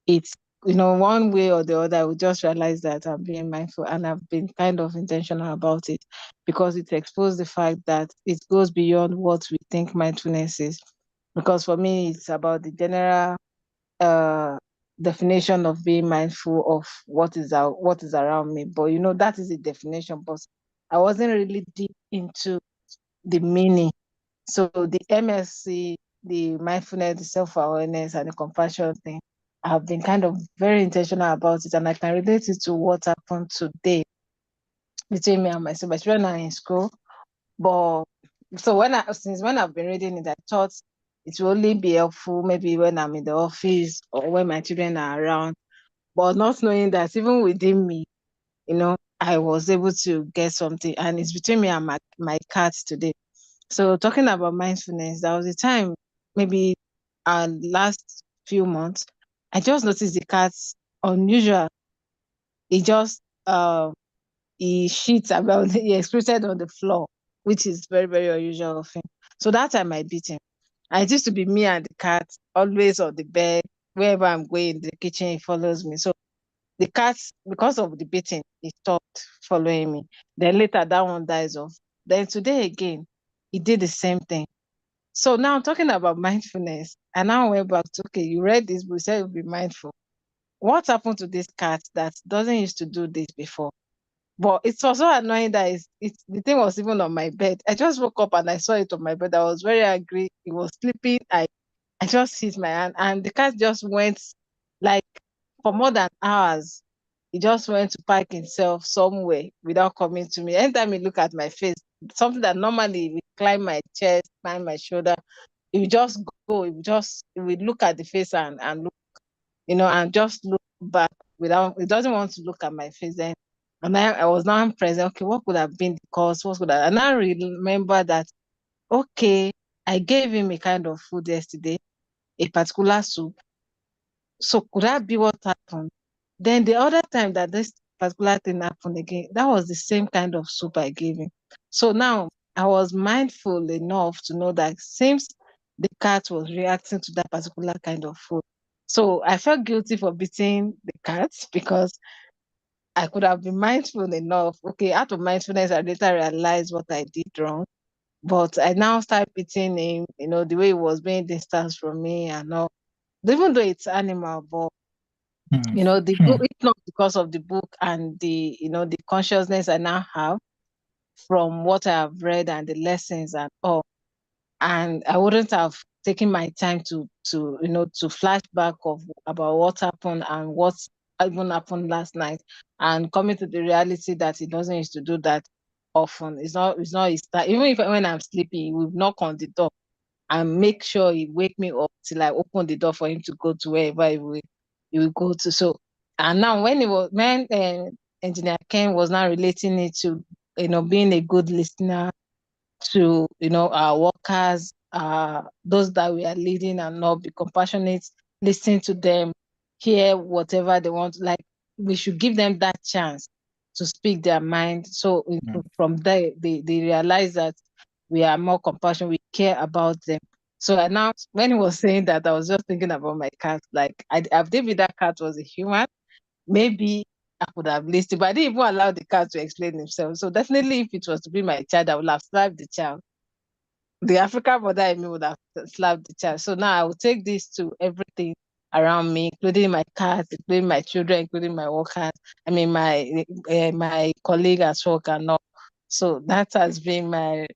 it's one way or the other, I will just realize that I'm being mindful, and I've been kind of intentional about it, because it exposed the fact that it goes beyond what we think mindfulness is. Because for me, it's about the general definition of being mindful of what is around me. But that is the definition, but I wasn't really deep into the meaning. So the MSc, the mindfulness, the self-awareness, and the compassion thing, I have been kind of very intentional about it, and I can relate it to what happened today between me and my son. My children are in school, but so since when I've been reading it, I thought it will only be helpful maybe when I'm in the office or when my children are around, but not knowing that even within me, I was able to get something, and it's between me and my cat today. So talking about mindfulness, there was a time, maybe last few months, I just noticed the cat's unusual. He just he shits about he excreted on the floor, which is very, very unusual of him. So that time I beat him. And it used to be me and the cat always on the bed. Wherever I'm going, the kitchen, he follows me. So the cat, because of the beating, he stopped following me. Then later that one dies off. Then today again, he did the same thing. So now I'm talking about mindfulness. And now I went back to, okay, you read this book, you said you'll be mindful. What happened to this cat that doesn't used to do this before? But it's also annoying that the thing was even on my bed. I just woke up and I saw it on my bed. I was very angry. He was sleeping. I just hit my hand, and the cat just went like for more than hours. he just went to park himself somewhere without coming to me. Anytime he look at my face, something that normally would climb my chest, climb my shoulder, he would just go, he would look at the face and look, and just look back without, he doesn't want to look at my face then. And I was now present, okay, what could have been the cause? And I remember that, okay, I gave him a kind of food yesterday, a particular soup. So could that be what happened? Then the other time that this particular thing happened again, that was the same kind of soup I gave him. So now I was mindful enough to know that since the cat was reacting to that particular kind of food, so I felt guilty for beating the cat because I could have been mindful enough. Okay, out of mindfulness, I later realized what I did wrong. But I now start beating him, the way he was being distanced from me and all. Even though it's animal, but the book, it's not because of the book and the consciousness I now have from what I have read and the lessons and all. And I wouldn't have taken my time to flashback of about what happened and what even happened last night, and coming to the reality that he doesn't used to do that often. It's not his time. Even if when I'm sleeping, he will knock on the door and make sure he wake me up till I open the door for him to go to wherever he will go to. So, and now when Engineer Ken was now relating it to being a good listener to our workers, those that we are leading, and not be compassionate, listen to them, hear whatever they want. Like, we should give them that chance to speak their mind. So from there, they realize that we are more compassionate, we care about them. So now, when he was saying that, I was just thinking about my cat. Like, I've if that cat was a human, maybe I could have listened, but I didn't even allow the cat to explain himself. So definitely, if it was to be my child, I would have slapped the child. The African mother in me would have slapped the child. So now I will take this to everything around me, including my cat, including my children, including my workers. I mean, my colleague at work and all. So that has been my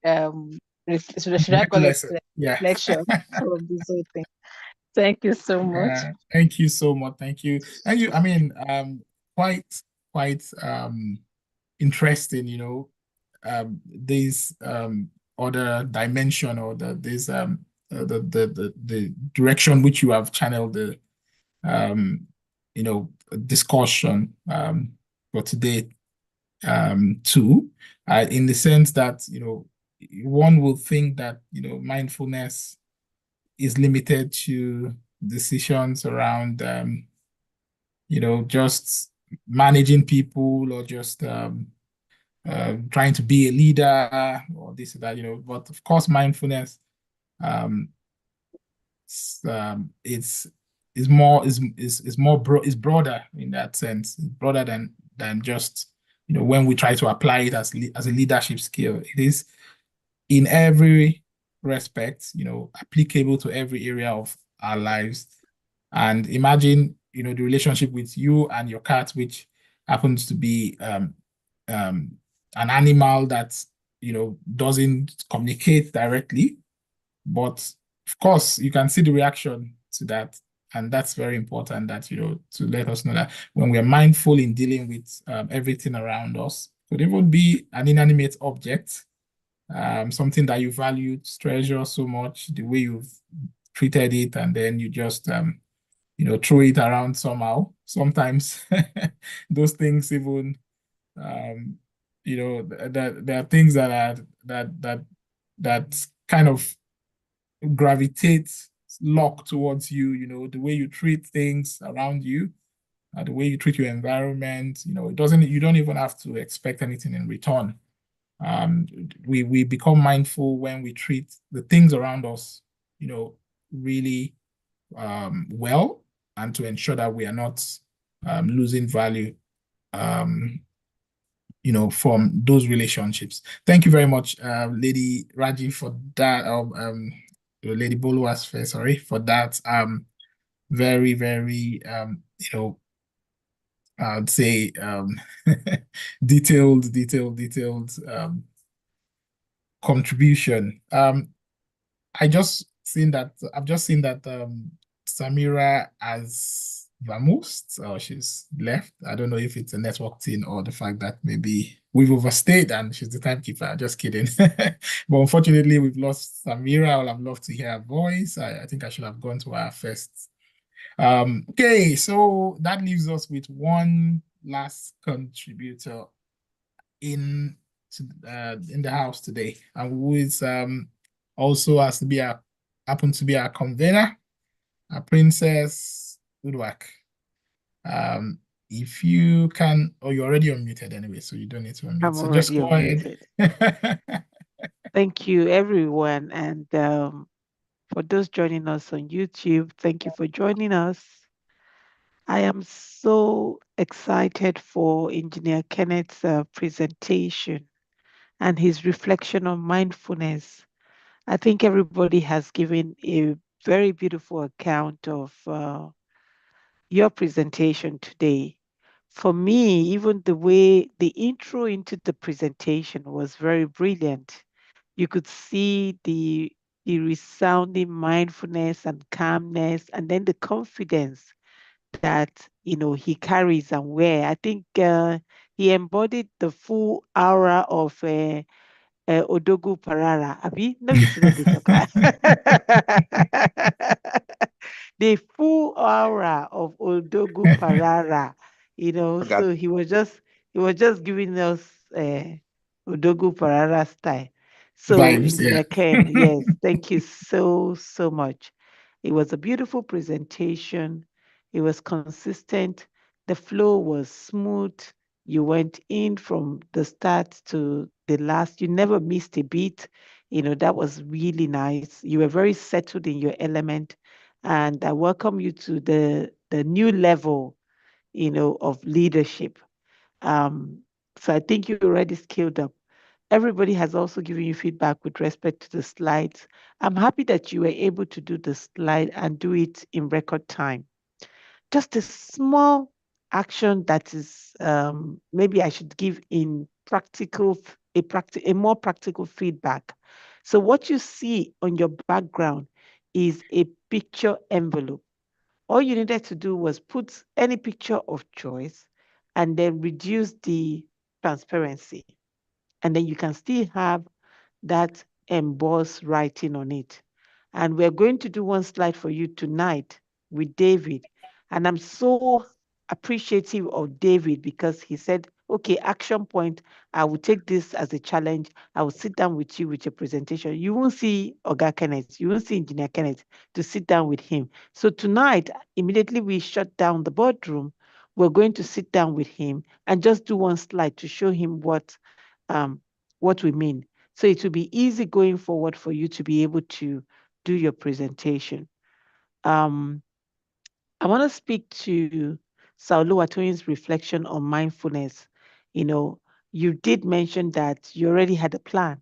should I call it reflection from this whole thing. Thank you so much. Thank you so much. Thank you. I mean, quite interesting, this other dimension, or the direction which you have channeled the discussion for today too, in the sense that one will think that mindfulness is limited to decisions around just managing people, or just trying to be a leader, or this or that, but of course mindfulness is broader in that sense. It's broader than just when we try to apply it as a leadership skill. It is in every respect applicable to every area of our lives. And imagine the relationship with you and your cat, which happens to be an animal that doesn't communicate directly, but of course you can see the reaction to that. And that's very important, that to let us know that when we're mindful in dealing with everything around us, could even be an inanimate object, something that you value, treasure so much, the way you've treated it, and then you just throw it around somehow. Sometimes those things even there are things that kind of gravitate, lock towards you, the way you treat things around you, the way you treat your environment. You don't even have to expect anything in return. We become mindful when we treat the things around us really well, and to ensure that we are not losing value from those relationships. Thank you very much, Lady Raji, for that. Lady Boluasfe, sorry, for that. Very, very, I'd say, detailed contribution. I've just seen that Samira has vamoosed, or she's left. I don't know if it's a network thing or the fact that maybe we've overstayed and she's the timekeeper. Just kidding. But unfortunately, we've lost Samira. I would have loved to hear her voice. I think I should have gone to her first. Okay, so that leaves us with one last contributor in the house today, and who is also has to be a happen to be our convener, a Princess Udwak. If you can, oh, you're already unmuted anyway, so you don't need to unmute. I'm So just already go ahead. unmuted. Thank you, everyone. And for those joining us on YouTube, thank you for joining us. I am so excited for Engineer Kenneth's presentation and his reflection on mindfulness. I think everybody has given a very beautiful account of your presentation today. For me, even the way the intro into the presentation was very brilliant. You could see the resounding mindfulness and calmness, and then the confidence that he carries and wear. I think he embodied the full aura of Odogu Parara. Abi, no be so they talk. The full aura of Odogu Parara, so he was just giving us Odogu Parara style. So, Vibes, yeah. Engineer Ken, yes, thank you so, so much. It was a beautiful presentation. It was consistent. The flow was smooth. You went in from the start to the last. You never missed a beat. That was really nice. You were very settled in your element. And I welcome you to the new level, of leadership. So I think you're already skilled up. Everybody has also given you feedback with respect to the slides. I'm happy that you were able to do the slide and do it in record time. Just a small action that is maybe I should give in a more practical feedback. So what you see on your background is a picture envelope. All you needed to do was put any picture of choice and then reduce the transparency. And then you can still have that embossed writing on it. And we're going to do one slide for you tonight with David. And I'm so appreciative of David because he said, okay, action point, I will take this as a challenge. I will sit down with you with your presentation. You won't see Oga Kenneth, you won't see Engineer Kenneth to sit down with him. So tonight, immediately we shut down the boardroom, we're going to sit down with him and just do one slide to show him what we mean. So it will be easy going forward for you to be able to do your presentation. I want to speak to Saulu Atoyin's reflection on mindfulness. You did mention that you already had a plan.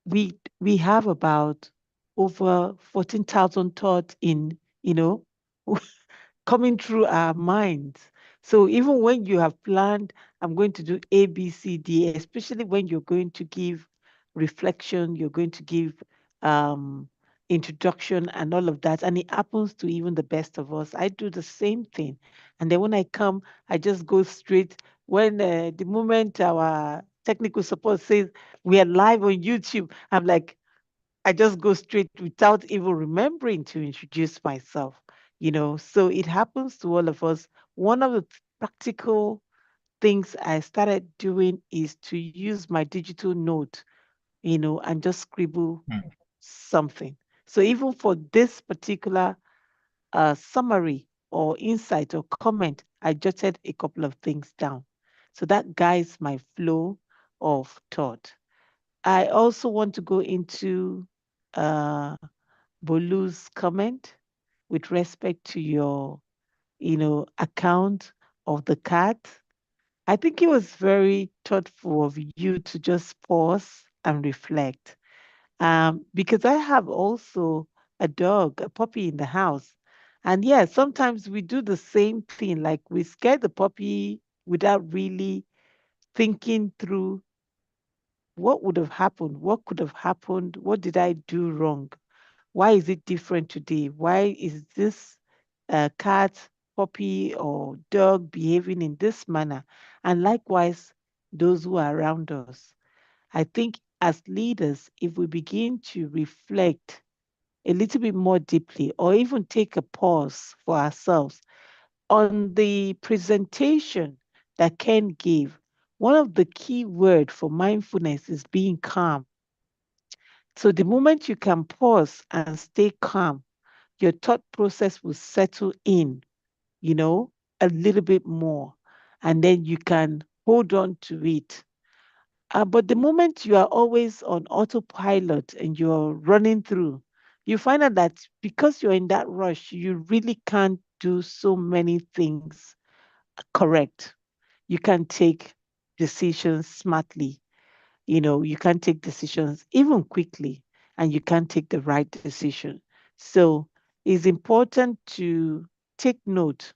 We have about over 14,000 thoughts coming through our minds. So even when you have planned, I'm going to do A, B, C, D, especially when you're going to give reflection, you're going to give um, introduction and all of that. And it happens to even the best of us. I do the same thing. And then when I come, I just go straight. When the moment our technical support says we are live on YouTube, I'm like, I just go straight without even remembering to introduce myself, So it happens to all of us. One of the practical things I started doing is to use my digital note, and just scribble something. So even for this particular summary or insight or comment, I jotted a couple of things down. So that guides my flow of thought. I also want to go into Bolu's comment with respect to your, account of the cat. I think it was very thoughtful of you to just pause and reflect. Because I have also a dog, a puppy in the house. And yeah, sometimes we do the same thing, like we scare the puppy without really thinking through what would have happened, what could have happened, what did I do wrong? Why is it different today? Why is this cat puppy or dog behaving in this manner, and likewise those who are around us. I think as leaders, if we begin to reflect a little bit more deeply or even take a pause for ourselves on the presentation that Ken gave, one of the key words for mindfulness is being calm. So the moment you can pause and stay calm, your thought process will settle in, you know, a little bit more, and then you can hold on to it. But the moment you are always on autopilot and you're running through, you find out that because you're in that rush, you really can't do so many things correct. You can't take decisions smartly. You know, you can't take decisions even quickly, and you can't take the right decision. So it's important to take note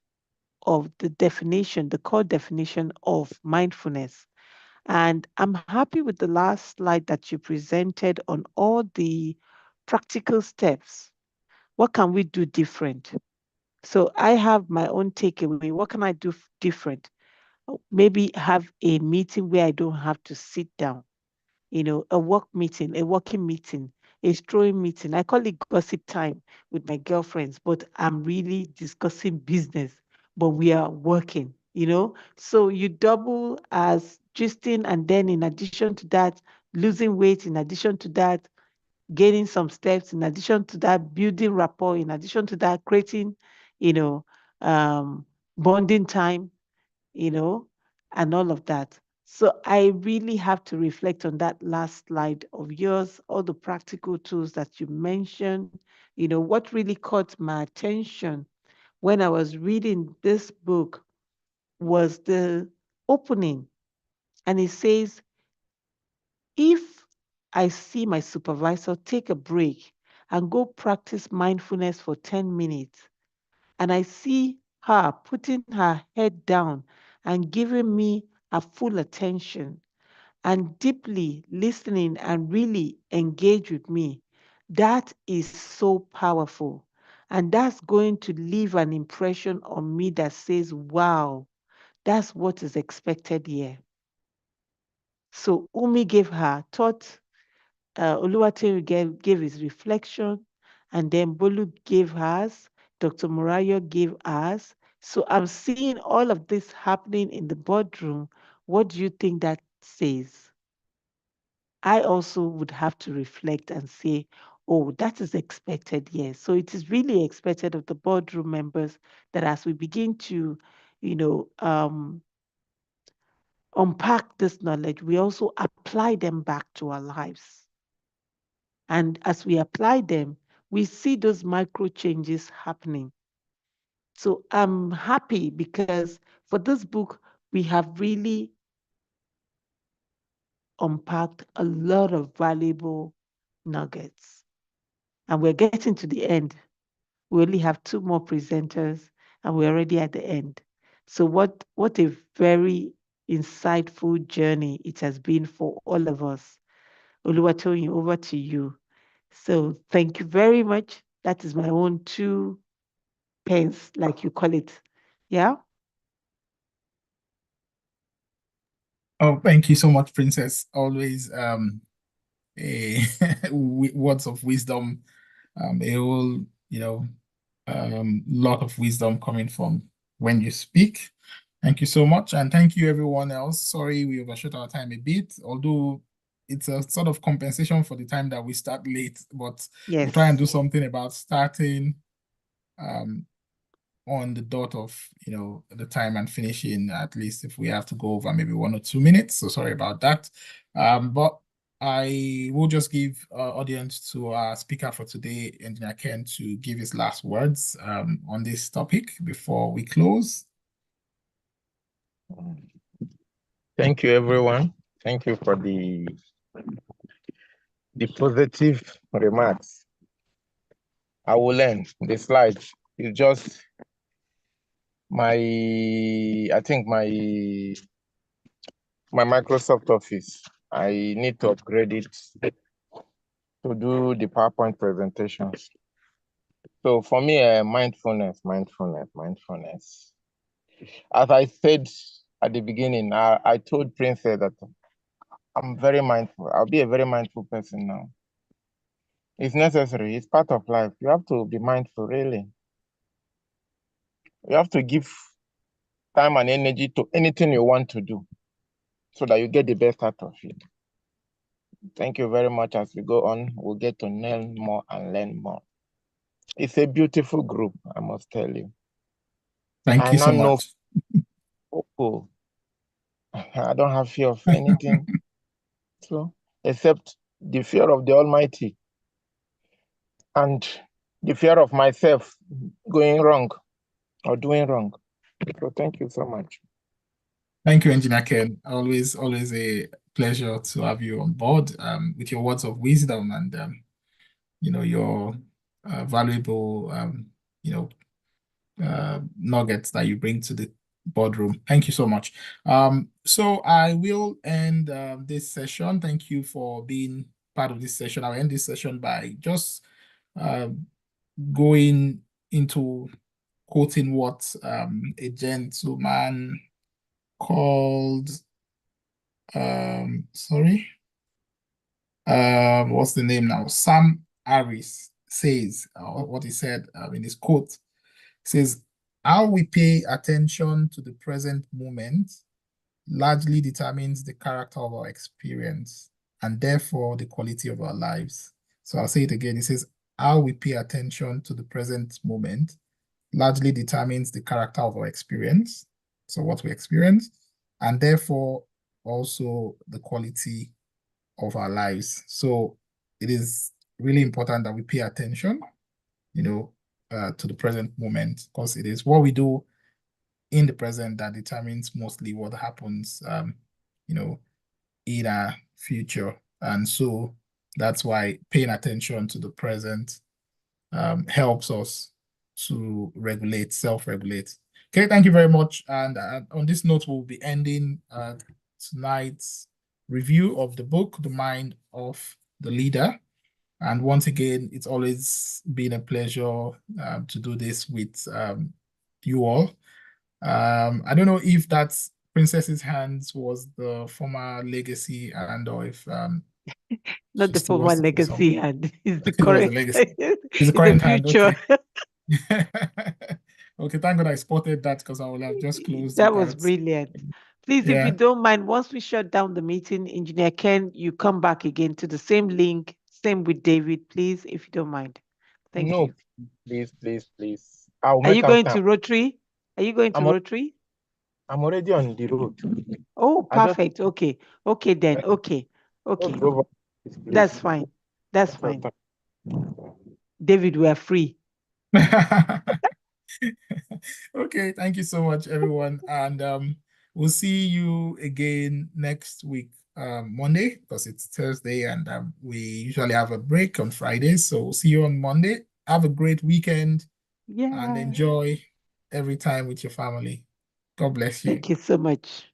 of the definition, the core definition of mindfulness. And I'm happy with the last slide that you presented on all the practical steps. What can we do different? So I have my own takeaway. What can I do different? Maybe have a meeting where I don't have to sit down, you know, a work meeting, a working meeting, a strolling meeting. I call it gossip time with my girlfriends, but I'm really discussing business, but we are working, you know. So you double as gisting, and then in addition to that, losing weight, in addition to that, gaining some steps, in addition to that, building rapport, in addition to that, creating, you know, bonding time, you know, and all of that. So I really have to reflect on that last slide of yours, all the practical tools that you mentioned. You know, what really caught my attention when I was reading this book was the opening. And it says, if I see my supervisor take a break and go practice mindfulness for 10 minutes, and I see her putting her head down and giving me her full attention and deeply listening and really engage with me, that is so powerful. And that's going to leave an impression on me that says, wow, that's what is expected here. So Umi gave her thought, Oluwatiri gave his reflection, and then Bolu gave hers, Dr. Murayo gave ours. So I'm seeing all of this happening in the boardroom. What do you think that says? I also would have to reflect and say, oh, that is expected, yes. So it is really expected of the boardroom members that as we begin to, you know, unpack this knowledge, we also apply them back to our lives. And as we apply them, we see those micro changes happening. So I'm happy because for this book, we have really unpacked a lot of valuable nuggets. And we're getting to the end. We only have 2 more presenters and we're already at the end. So what a very insightful journey it has been for all of us. Oluwatoyin, over to you. So thank you very much. That is my own 2 pence, like you call it. Yeah. Oh, thank you so much, Princess. Always words of wisdom, a whole, lot of wisdom coming from when you speak. Thank you so much. And thank you everyone else. Sorry, we overshot our time a bit, although it's a sort of compensation for the time that we start late, but Yes. we'll try and do something about starting on the dot of, the time and finishing, at least if we have to go over maybe 1 or 2 minutes. So sorry about that. But I will just give audience to our speaker for today, Engineer Ken, to give his last words on this topic before we close. Thank you, everyone. Thank you for the positive remarks. I will end the slides. It's just I think my Microsoft Office. I need to upgrade it to do the PowerPoint presentations. So for me, mindfulness. As I said at the beginning, I told Princess that I'm very mindful. I'll be a very mindful person now. It's necessary. It's part of life. You have to be mindful, really. You have to give time and energy to anything you want to do so that you get the best out of it. Thank you very much. As we go on, we'll get to learn more and learn more. It's a beautiful group, I must tell you. Thank you so much. Oh, I don't have fear of anything. So, except the fear of the Almighty and the fear of myself going wrong or doing wrong. So thank you so much. Thank you, Engineer Ken. Always a pleasure to have you on board with your words of wisdom and your valuable nuggets that you bring to the boardroom. Thank you so much. So I will end this session. Thank you for being part of this session. I'll end this session by just going into quoting what a gentleman called what's the name now? Sam Harris says, what he said in his quote, says, how we pay attention to the present moment largely determines the character of our experience and therefore the quality of our lives. So I'll say it again. It says, how we pay attention to the present moment largely determines the character of our experience, so what we experience, and therefore also the quality of our lives. So it is really important that we pay attention, to the present moment, because it is what we do in the present that determines mostly what happens, in our future. And so that's why paying attention to the present helps us to regulate, self-regulate. Okay, thank you very much. And on this note, we'll be ending tonight's review of the book, The Mind of the Leader. And once again, it's always been a pleasure to do this with you all. I don't know if that's Princess's Hands was the former legacy and or if not the former legacy hand, it's the current legacy. It's the current hand, future. Okay. Okay, thank God I spotted that because I would have just closed that was brilliant. Please, if you don't mind, once we shut down the meeting, Engineer Ken, you come back again to the same link, same with David, please, if you don't mind. Thank you. Please. Are you going to Rotary? Are you going to Rotary? I'm already on the road. Oh, perfect. Okay. Okay, then. Okay. That's fine. That's fine. David, we are free. Okay, thank you so much, everyone. And we'll see you again next week, Monday, because it's Thursday and we usually have a break on Fridays. So we'll see you on Monday. Have a great weekend and enjoy every time with your family. God bless you. Thank you so much.